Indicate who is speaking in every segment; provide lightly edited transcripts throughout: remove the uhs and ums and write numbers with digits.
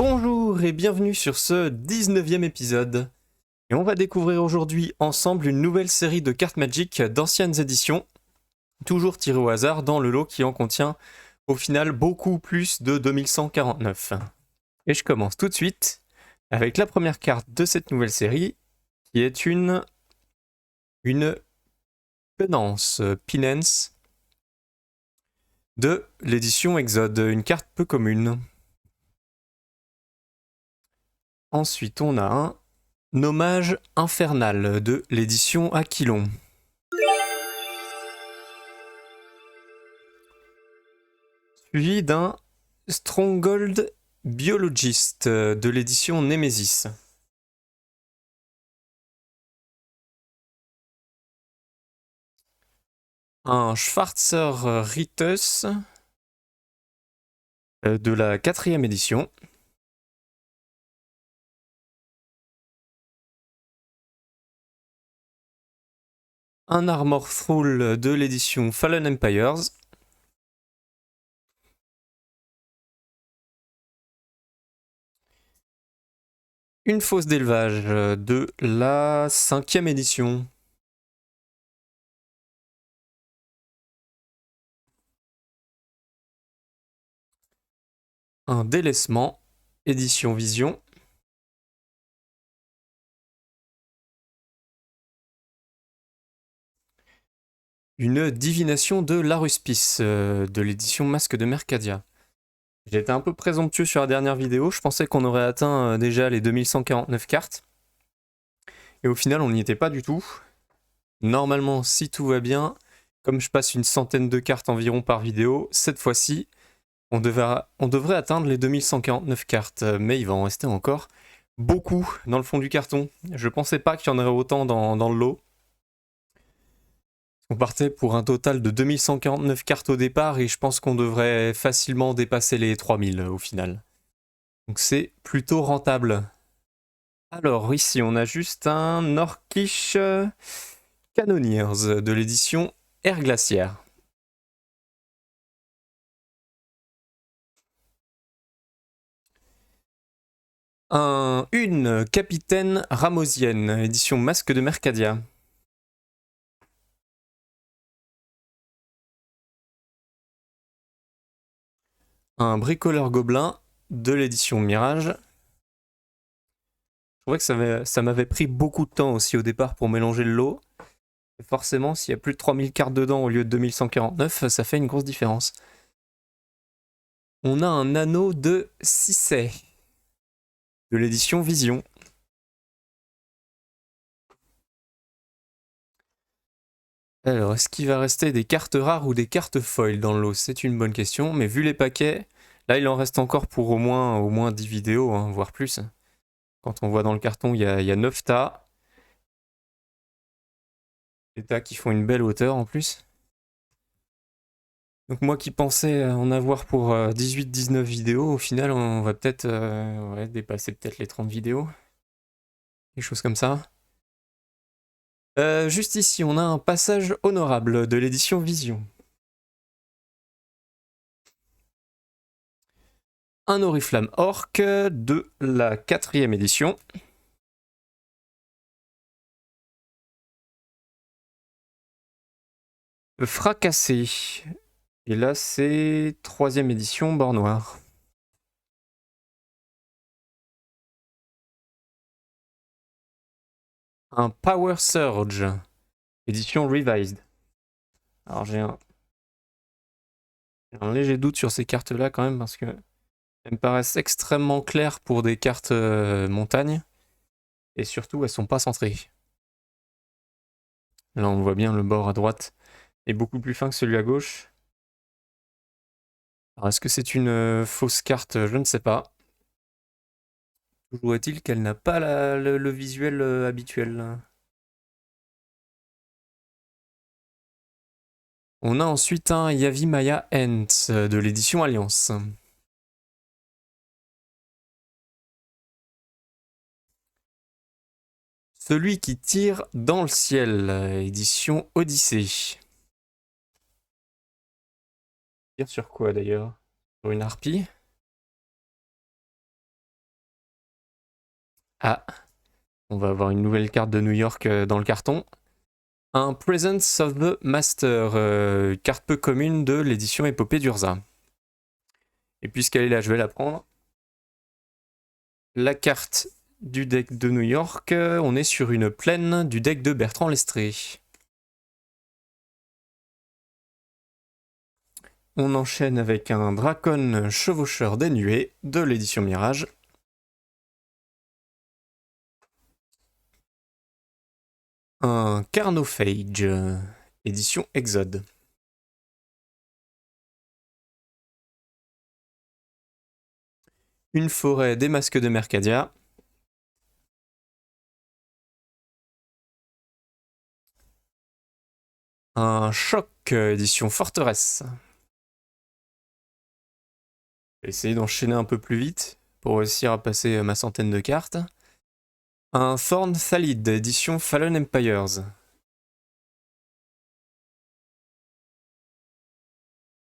Speaker 1: Bonjour et bienvenue sur ce 19e épisode. Et on va découvrir aujourd'hui ensemble une nouvelle série de cartes Magic d'anciennes éditions, toujours tirées au hasard dans le lot qui en contient au final beaucoup plus de 2149. Et je commence tout de suite avec la première carte de cette nouvelle série, qui est une penance, de l'édition Exode, une carte peu commune. Ensuite, on a un Hommage infernal de l'édition Aquilon. Suivi d'un Stronghold Biologist de l'édition Nemesis. Un Schwarzer Ritus de la 4e édition. Un Armor Thrall de l'édition Fallen Empires. Une fosse d'élevage de la 5e édition. Un délaissement, édition Vision. Une divination de l'Aruspice de l'édition Masque de Mercadia. J'étais un peu présomptueux sur la dernière vidéo, je pensais qu'on aurait atteint déjà les 2149 cartes. Et au final, on n'y était pas du tout. Normalement, si tout va bien, comme je passe une centaine de cartes environ par vidéo, cette fois-ci, on devrait atteindre les 2149 cartes. Mais il va en rester encore beaucoup dans le fond du carton. Je pensais pas qu'il y en aurait autant dans le lot. On partait pour un total de 2149 cartes au départ et je pense qu'on devrait facilement dépasser les 3000 au final. Donc c'est plutôt rentable. Alors ici on a juste un Orcish Cannoneers de l'édition Air Glaciaire. Une Capitaine Ramosienne, édition Masque de Mercadia. Un Bricoleur Gobelin de l'édition Mirage. Je trouvais que ça m'avait pris beaucoup de temps aussi au départ pour mélanger le lot. Et forcément, s'il y a plus de 3000 cartes dedans au lieu de 2149, ça fait une grosse différence. On a un anneau de Cissé de l'édition Vision. Alors, est-ce qu'il va rester des cartes rares ou des cartes foil dans le lot? C'est une bonne question, mais vu les paquets, là il en reste encore pour au moins 10 vidéos, hein, voire plus. Quand on voit dans le carton, il y a 9 tas. Des tas qui font une belle hauteur en plus. Donc moi qui pensais en avoir pour 18-19 vidéos, au final on va peut-être dépasser peut-être les 30 vidéos. Quelque chose comme ça. Juste ici, on a un passage honorable de l'édition Vision. Un Oriflamme Orc de la 4e édition. Fracassé. Et là, c'est 3e édition, bord noir. Un Power Surge, édition Revised. Alors j'ai un léger doute sur ces cartes-là quand même, parce que elles me paraissent extrêmement claires pour des cartes montagne. Et surtout, elles sont pas centrées. Là, on voit bien, le bord à droite est beaucoup plus fin que celui à gauche. Alors, est-ce que c'est une fausse carte? Je ne sais pas. Toujours est-il qu'elle n'a pas le visuel habituel. On a ensuite un Yavimaya Ent de l'édition Alliance. Celui qui tire dans le ciel, édition Odyssée. Tire sur quoi d'ailleurs? Sur une harpie? Ah, on va avoir une nouvelle carte de New York dans le carton. Un Presence of the Master, carte peu commune de l'édition Épopée d'Urza. Et puisqu'elle est là, je vais la prendre. La carte du deck de New York, on est sur une plaine du deck de Bertrand Lestré. On enchaîne avec un Dracon Chevaucheur des Nuées de l'édition Mirage. Un Carnophage, édition Exode. Une forêt des masques de Mercadia. Un choc, édition Forteresse. Je vais essayer d'enchaîner un peu plus vite pour réussir à passer ma centaine de cartes. Un Thorn Thalid, édition Fallen Empires.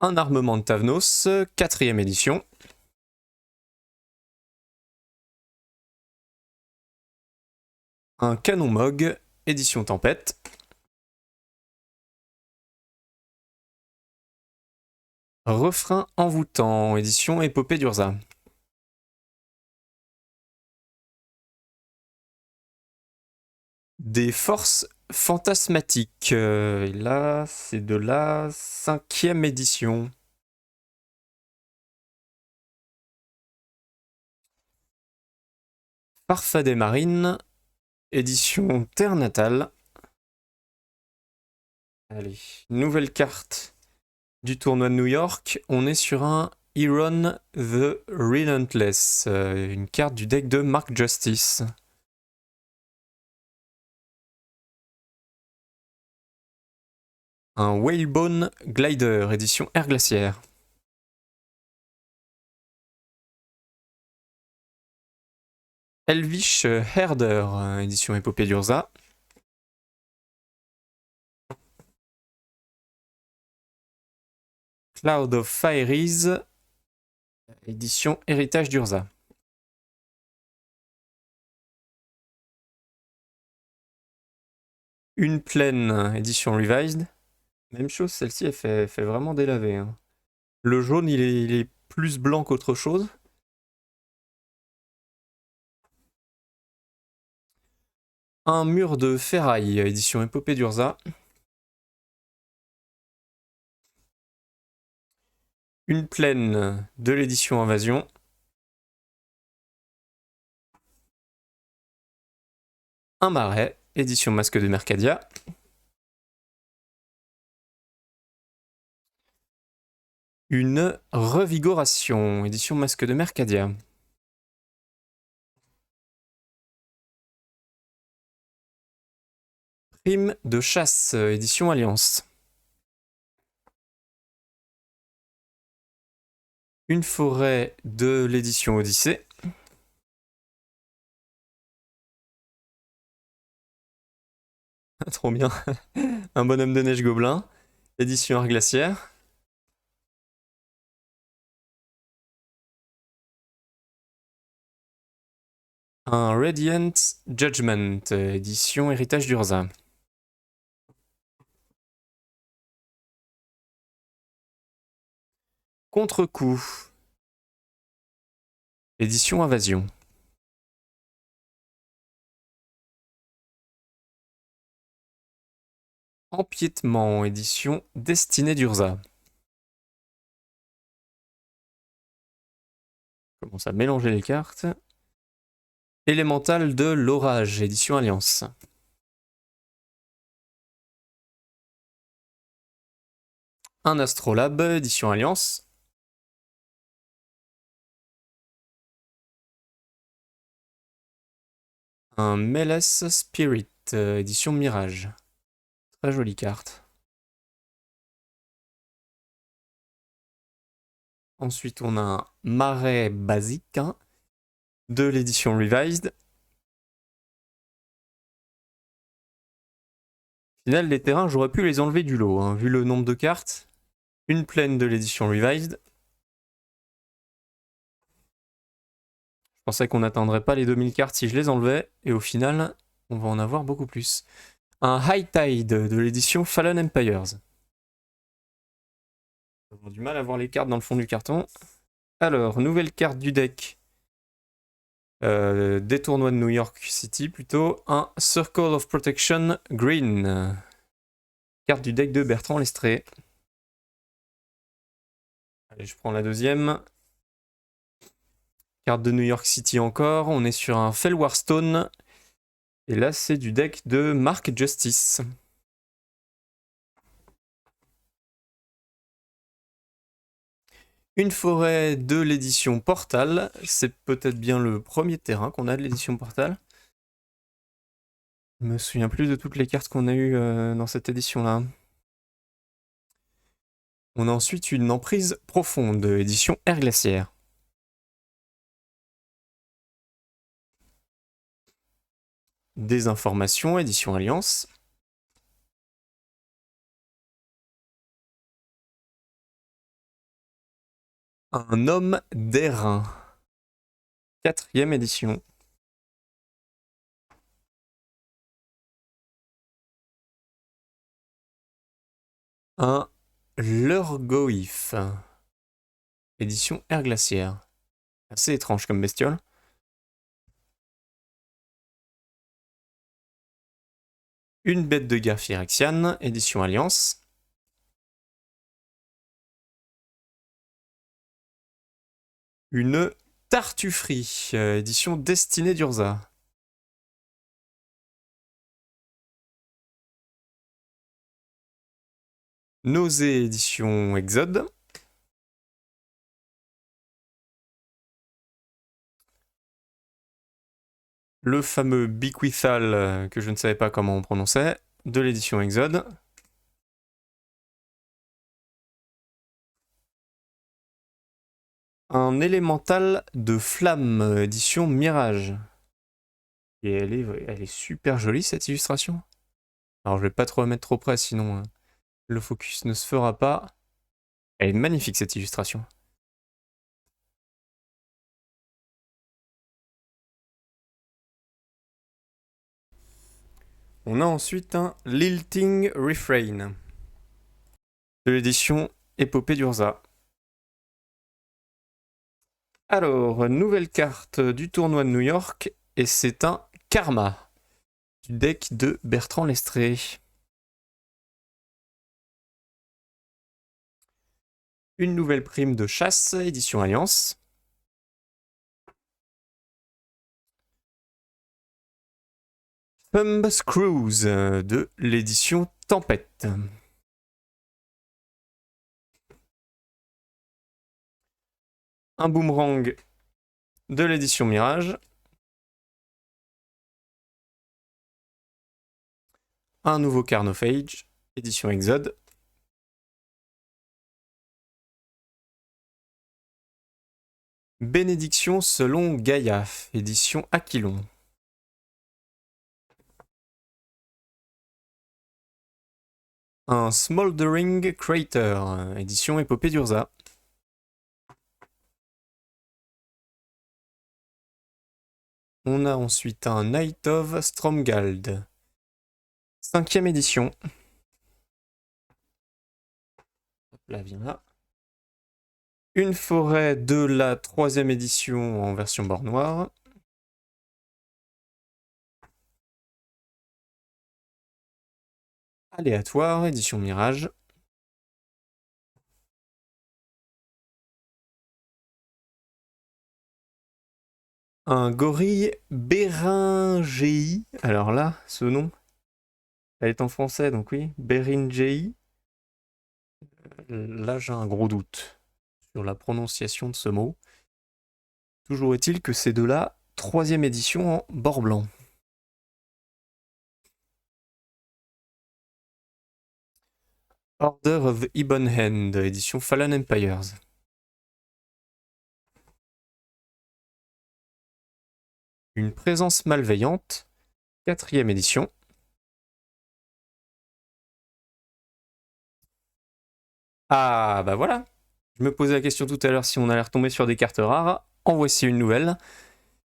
Speaker 1: Un armement de Tavnos, 4ème édition. Un canon Mog, édition Tempête. Refrain envoûtant, édition Épopée d'Urza. Des forces fantasmatiques. Et là, c'est de la 5ème édition. Farfadet Marine, édition Terre Natale. Allez, nouvelle carte du tournoi de New York. On est sur un Iron the Relentless, une carte du deck de Mark Justice. Un Whalebone Glider, édition Air Glaciaire. Elvish Herder, édition Épopée d'Urza. Cloud of Fairies, édition Héritage d'Urza. Une plaine, édition Revised. Même chose, celle-ci, elle fait vraiment délaver. Hein. Le jaune, il est plus blanc qu'autre chose. Un mur de ferraille, édition Épopée d'Urza. Une plaine de l'édition Invasion. Un marais, édition Masque de Mercadia. Une revigoration, édition Masque de Mercadia. Prime de chasse, édition Alliance. Une forêt de l'édition Odyssée. Trop bien. Un bonhomme de neige gobelin, édition Art Glaciaire. Un Radiant Judgment, édition Héritage d'Urza. Contre-coup, édition Invasion. Empiètement, édition Destinée d'Urza. Je commence à mélanger les cartes. Élémental de l'Orage, édition Alliance. Un Astrolabe, édition Alliance. Un Meles Spirit, édition Mirage. Très jolie carte. Ensuite, on a un Marais basique hein, de l'édition Revised. Au final, les terrains, j'aurais pu les enlever du lot, hein, vu le nombre de cartes. Une plaine de l'édition Revised. Je pensais qu'on n'atteindrait pas les 2000 cartes si je les enlevais, et au final, on va en avoir beaucoup plus. Un High Tide de l'édition Fallen Empires. On a du mal à voir les cartes dans le fond du carton. Alors, nouvelle carte du deck. Des tournois de New York City plutôt. Un Circle of Protection Green. Carte du deck de Bertrand Lestré. Allez, je prends la deuxième. Carte de New York City encore. On est sur un Fellwarstone. Et là, c'est du deck de Mark Justice. Une forêt de l'édition Portal. C'est peut-être bien le premier terrain qu'on a de l'édition Portal. Je me souviens plus de toutes les cartes qu'on a eues dans cette édition-là. On a ensuite une emprise profonde, édition Air Glaciaire. Des informations, édition Alliance. Un homme d'airain. 4e édition. Un Lurgoïf. Édition Air Glaciaire. Assez étrange comme bestiole. Une bête de guerre phyrexiane, édition Alliance. Une Tartufferie, édition Destinée d'Urza. Nausée, édition Exode. Le fameux Bequeathal, que je ne savais pas comment on prononçait, de l'édition Exode. Un élémental de flamme, édition Mirage. Et elle est super jolie cette illustration. Alors je vais pas trop la mettre trop près, sinon le focus ne se fera pas. Elle est magnifique cette illustration. On a ensuite un Lilting Refrain de l'édition Épopée d'Urza. Alors, nouvelle carte du tournoi de New York, et c'est un Karma du deck de Bertrand Lestré. Une nouvelle prime de chasse, édition Alliance. Thumbs Cruise de l'édition Tempête. Un boomerang de l'édition Mirage. Un nouveau Carnophage, édition Exode. Bénédiction selon Gaïa, édition Aquilon. Un Smoldering Crater, édition Épopée d'Urza. On a ensuite un Night of Stromgald. 5e édition. Hop là, viens là. Une forêt de la 3e édition en version bord noir. Aléatoire, édition Mirage. Un gorille Béringei. Alors là, ce nom, elle est en français, donc oui, Béringei. Là, j'ai un gros doute sur la prononciation de ce mot. Toujours est-il que c'est de la 3e édition en bord blanc. Order of Ebon Hand, édition Fallen Empires. Une présence malveillante, 4e édition. Ah bah voilà. Je me posais la question tout à l'heure si on allait retomber sur des cartes rares. En voici une nouvelle.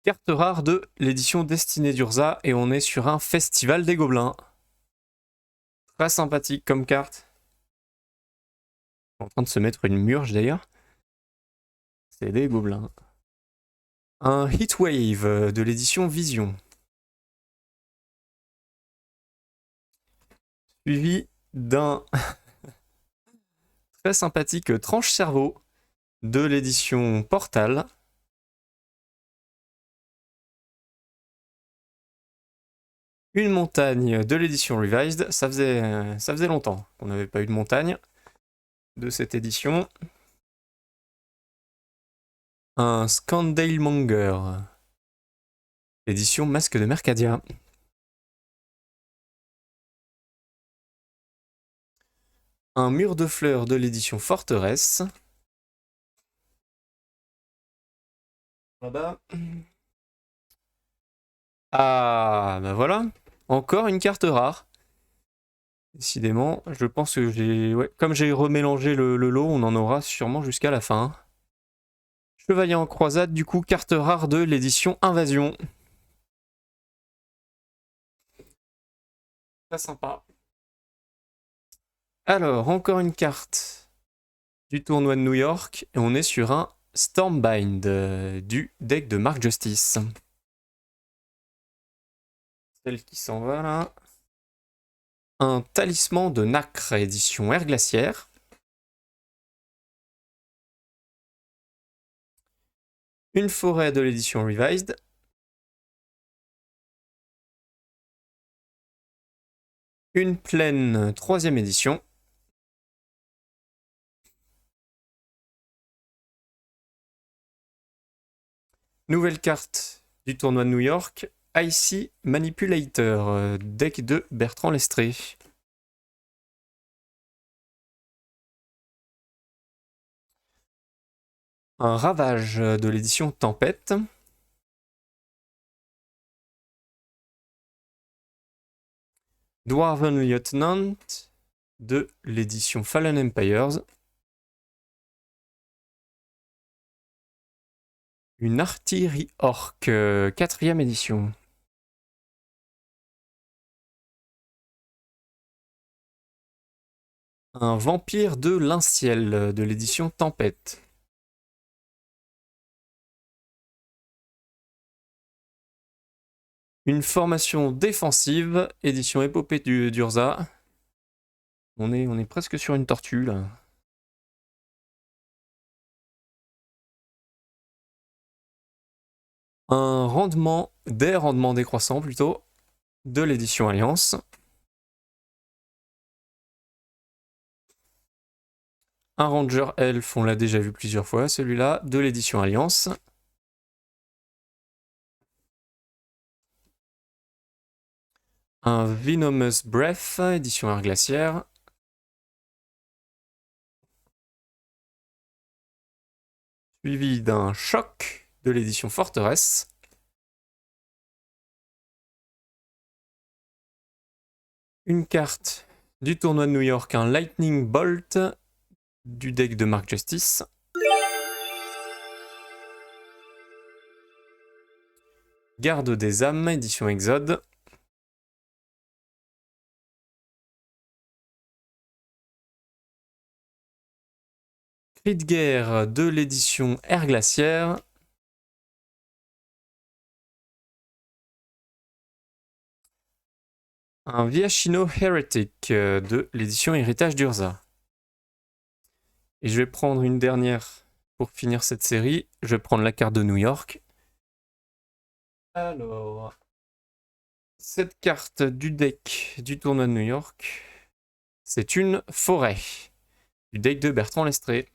Speaker 1: Carte rare de l'édition Destinée d'Urza et on est sur un festival des gobelins. Très sympathique comme carte. En train de se mettre une murge d'ailleurs. C'est des gobelins. Un Heatwave de l'édition Vision. Suivi d'un très sympathique Tranche Cerveau de l'édition Portal. Une montagne de l'édition Revised. Ça faisait longtemps qu'on n'avait pas eu de montagne de cette édition. Un Scandale Monger. Édition Masque de Mercadia. Un mur de fleurs de l'édition Forteresse. Là-bas. Ah, bah voilà. Encore une carte rare. Décidément, je pense que j'ai... Ouais, comme j'ai remélangé le lot, on en aura sûrement jusqu'à la fin. Chevalier en croisade, du coup, carte rare de l'édition Invasion. Très sympa. Alors, encore une carte du tournoi de New York. Et on est sur un Stormbind du deck de Mark Justice. Celle qui s'en va là. Un talisman de Nacre, édition Air Glaciaire. Une forêt de l'édition Revised. Une plaine 3ème édition. Nouvelle carte du tournoi de New York. Icy Manipulator, deck de Bertrand Lestré. Un Ravage de l'édition Tempête. Dwarven Lieutenant de l'édition Fallen Empires. Une artillerie orc, 4ème édition. Un vampire de l'Inciel de l'édition Tempête. Une formation défensive, édition Épopée d'Urza. On est presque sur une tortue là. Un rendement décroissant plutôt, de l'édition Alliance. Un Ranger Elf, on l'a déjà vu plusieurs fois, celui-là, de l'édition Alliance. Un Venomous Breath, édition Air Glaciaire. Suivi d'un Choc de l'édition Forteresse. Une carte du tournoi de New York, un Lightning Bolt du deck de Mark Justice. Garde des âmes, édition Exode. Cri de guerre de l'édition Air Glaciaire. Un Viashino Heretic de l'édition Héritage d'Urza. Et je vais prendre une dernière pour finir cette série. Je vais prendre la carte de New York. Alors, cette carte du deck du tournoi de New York, c'est une forêt du deck de Bertrand Lestré.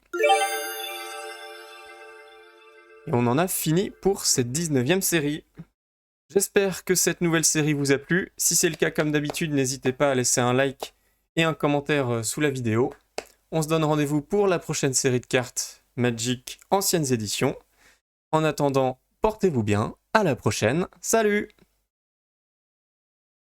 Speaker 1: Et on en a fini pour cette 19e série. J'espère que cette nouvelle série vous a plu. Si c'est le cas, comme d'habitude, n'hésitez pas à laisser un like et un commentaire sous la vidéo. On se donne rendez-vous pour la prochaine série de cartes Magic Anciennes Éditions. En attendant, portez-vous bien. À la prochaine. Salut!